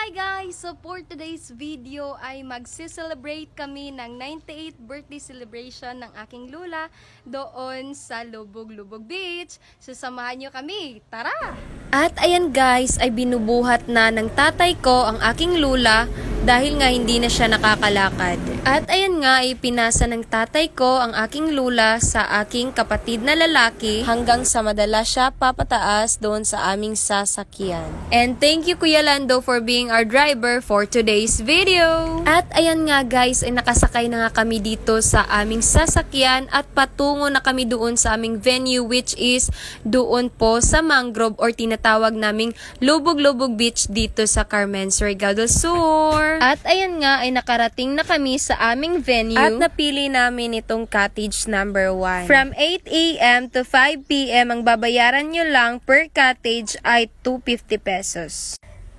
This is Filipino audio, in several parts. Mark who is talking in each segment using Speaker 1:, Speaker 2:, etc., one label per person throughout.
Speaker 1: Hi guys! So for today's video ay magsi-celebrate kami ng 98th birthday celebration ng aking lula doon sa Lubog-Lubog Beach. So samahan nyo kami! Tara! At ayan guys, ay binubuhat na ng tatay ko ang aking lula dahil nga hindi na siya nakakalakad. At ayan nga, ay pinasa ng tatay ko ang aking lula sa aking kapatid na lalaki hanggang sa madala siya papataas doon sa aming sasakyan. And thank you Kuya Lando for being our driver for today's video. At ayan nga guys, ay nakasakay na nga kami dito sa aming sasakyan at patungo na kami doon sa aming venue, which is doon po sa Mangrove or tinatawag naming Lubog-Lubog Beach dito sa Carmen, Surigao del Sur. At ayan nga, ay nakarating na kami sa aming venue at napili namin itong cottage number 1. From 8 AM to 5 PM ang babayaran nyo lang per cottage ay 250 pesos.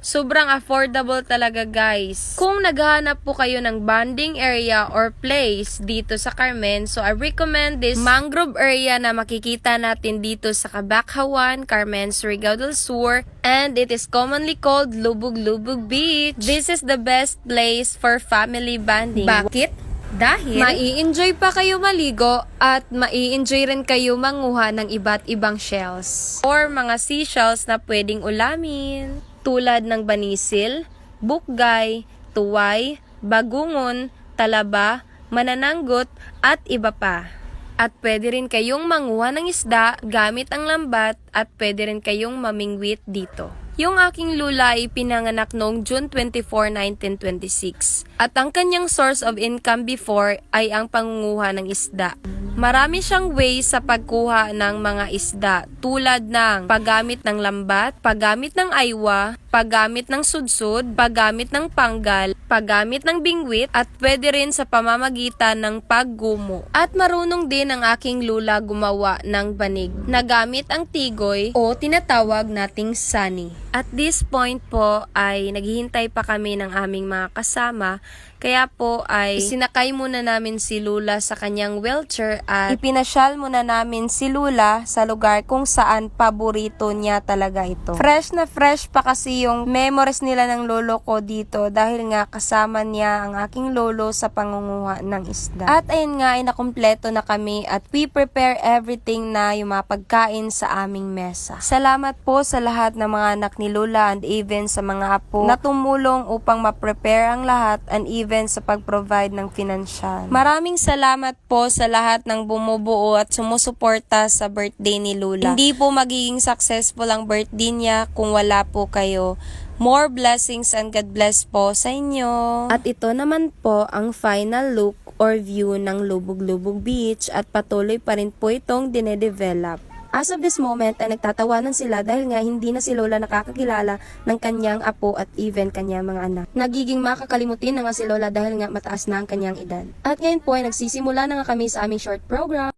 Speaker 1: Sobrang affordable talaga guys. Kung naghahanap po kayo ng bonding area or place dito sa Carmen, so I recommend this mangrove area na makikita natin dito sa Cabacauan, Carmen, Surigao del Sur, and it is commonly called Lubog-Lubog Beach. This is the best place for family bonding. Bakit? Dahil mai-enjoy pa kayo maligo at mai-enjoy rin kayo manguha ng iba't ibang shells or mga seashells na pwedeng ulamin. Tulad ng banisil, bukgay, tuway, bagungon, talaba, manananggot, at iba pa. At pwede rin kayong manguha ng isda gamit ang lambat at pwede rin kayong mamingwit dito. Yung aking lula ay pinanganak noong June 24, 1926. At ang kanyang source of income before ay ang pangunguha ng isda. Marami siyang ways sa pagkuha ng mga isda tulad ng paggamit ng lambat, paggamit ng aywa, paggamit ng sudsud, paggamit ng panggal, paggamit ng bingwit, at pwede rin sa pamamagitan ng paggumo. At marunong din ang aking lula gumawa ng banig na gamit ang tigoy o tinatawag nating sani. At this point po ay naghihintay pa kami ng aming mga kasama. Kaya po ay isinakay muna namin si Lula sa kanyang wheelchair at ipinasyal muna namin si Lula sa lugar kung saan paborito niya talaga ito. Fresh na fresh pa kasi yung memories nila ng lolo ko dito dahil nga kasama niya ang aking lolo sa pangunguha ng isda. At ayun nga ay nakumpleto na kami at we prepare everything na yung mga pagkain sa aming mesa. Salamat po sa lahat ng mga anak ni Lula and even sa mga apo na tumulong upang ma-prepare ang lahat and even sa pag-provide ng financial. Maraming salamat po sa lahat ng bumubuo at sumusuporta sa birthday ni Lula. Hindi po magiging successful ang birthday niya kung wala po kayo. More blessings and God bless po sa inyo. At ito naman po ang final look or view ng Lubog-Lubog Beach at patuloy pa rin po itong dinedevelop. As of this moment ay nagtatawanan sila dahil nga hindi na si Lola nakakakilala ng kanyang apo at even kanyang mga anak. Nagiging makakalimutin na nga si Lola dahil nga mataas na ang kanyang edad. At ngayon po ay nagsisimula na nga kami sa aming short program.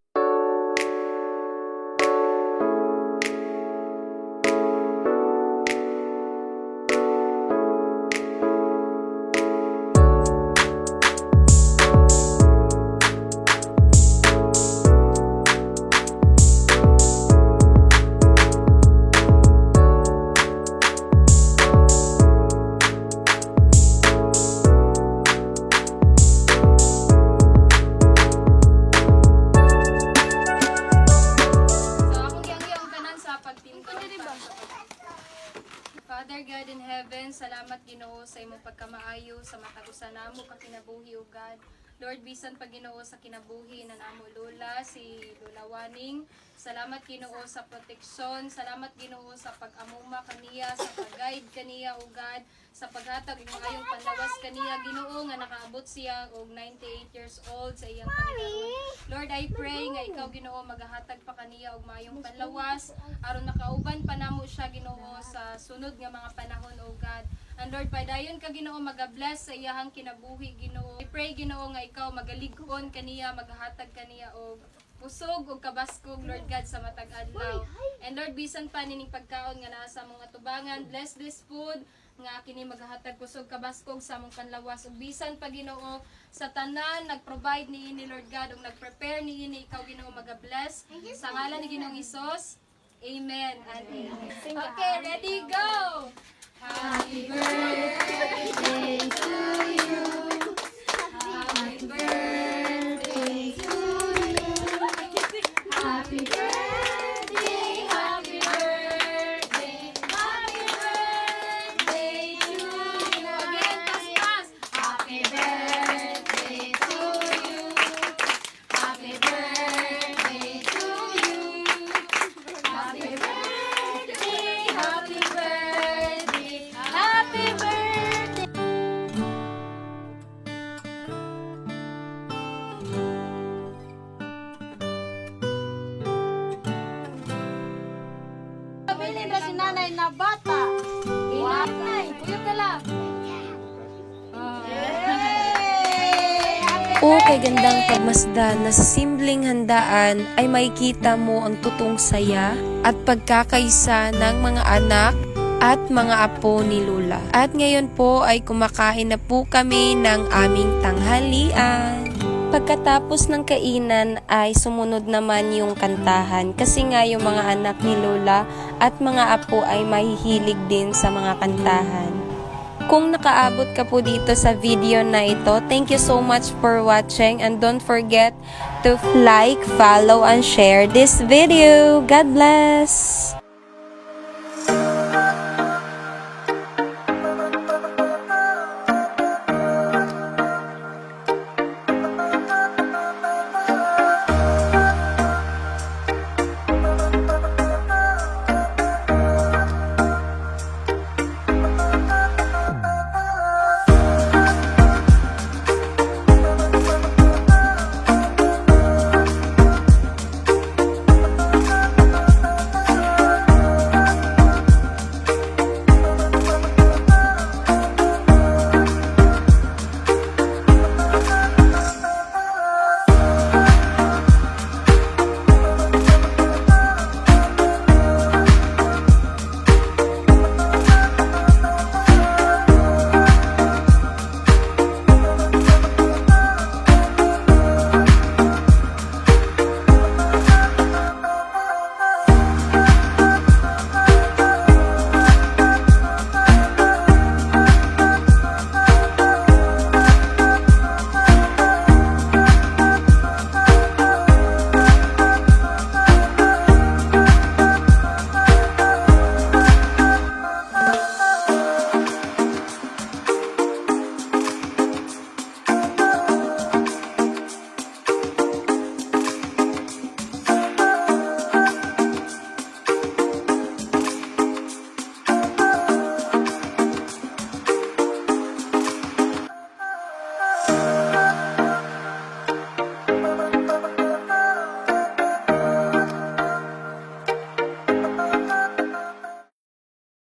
Speaker 1: Father God in heaven, salamat Ginoo sa imong pagkamaayo sa matagusan namo ka kinabuhi o God. Lord, bisan pag Ginoo sa kinabuhi na namo Lola, si Lola Waning. Salamat Ginoo sa proteksyon, salamat Ginoo sa pag-amuma kaniya, sa pag-guide kaniya o God, sa paghatag ng ayong panlawas kaniya Ginoo nga nakaabot siya og 98 years old sa iyang Panginoon. Lord, I pray nga ikaw Ginoo magahatag pa kaniya og maayong panlawas aron nakauban pa namo siya Ginoo sa sunod nga mga panahon o God. And Lord, padayon ka Ginoo magabless sa iyahang kinabuhi Ginoo. I pray Ginoo nga ikaw magaligkon kaniya, magahatag kaniya og pusog o kabaskog, Lord God, sa matag adlaw. And Lord, bisan pa nining pagkaon nga naa sa among atubangan, bless this food nga kini maghatag kusog kabaskog sa among panlawas. Ug bisan pa Ginoo sa tanan nag-provide niini Lord God ug nag-prepare niini ikaw Ginoo maga-bless sa ngalan ni Ginoong Hesus. Amen and amen. Okay, ready, go! Happy birthday
Speaker 2: na bata.
Speaker 1: Inay, buyog na lang.
Speaker 3: O kay gandang pagmasdan na sa simpleng handaan ay makikita mo ang tutong saya at pagkakaisa ng mga anak at mga apo ni Lola. At ngayon po ay kumakain na po kami ng aming tanghalian. Pagkatapos ng kainan ay sumunod naman yung kantahan kasi nga yung mga anak ni Lola at mga apo ay mahihilig din sa mga kantahan. Kung nakaabot ka po dito sa video na ito, thank you so much for watching and don't forget to like, follow, and share this video. God bless!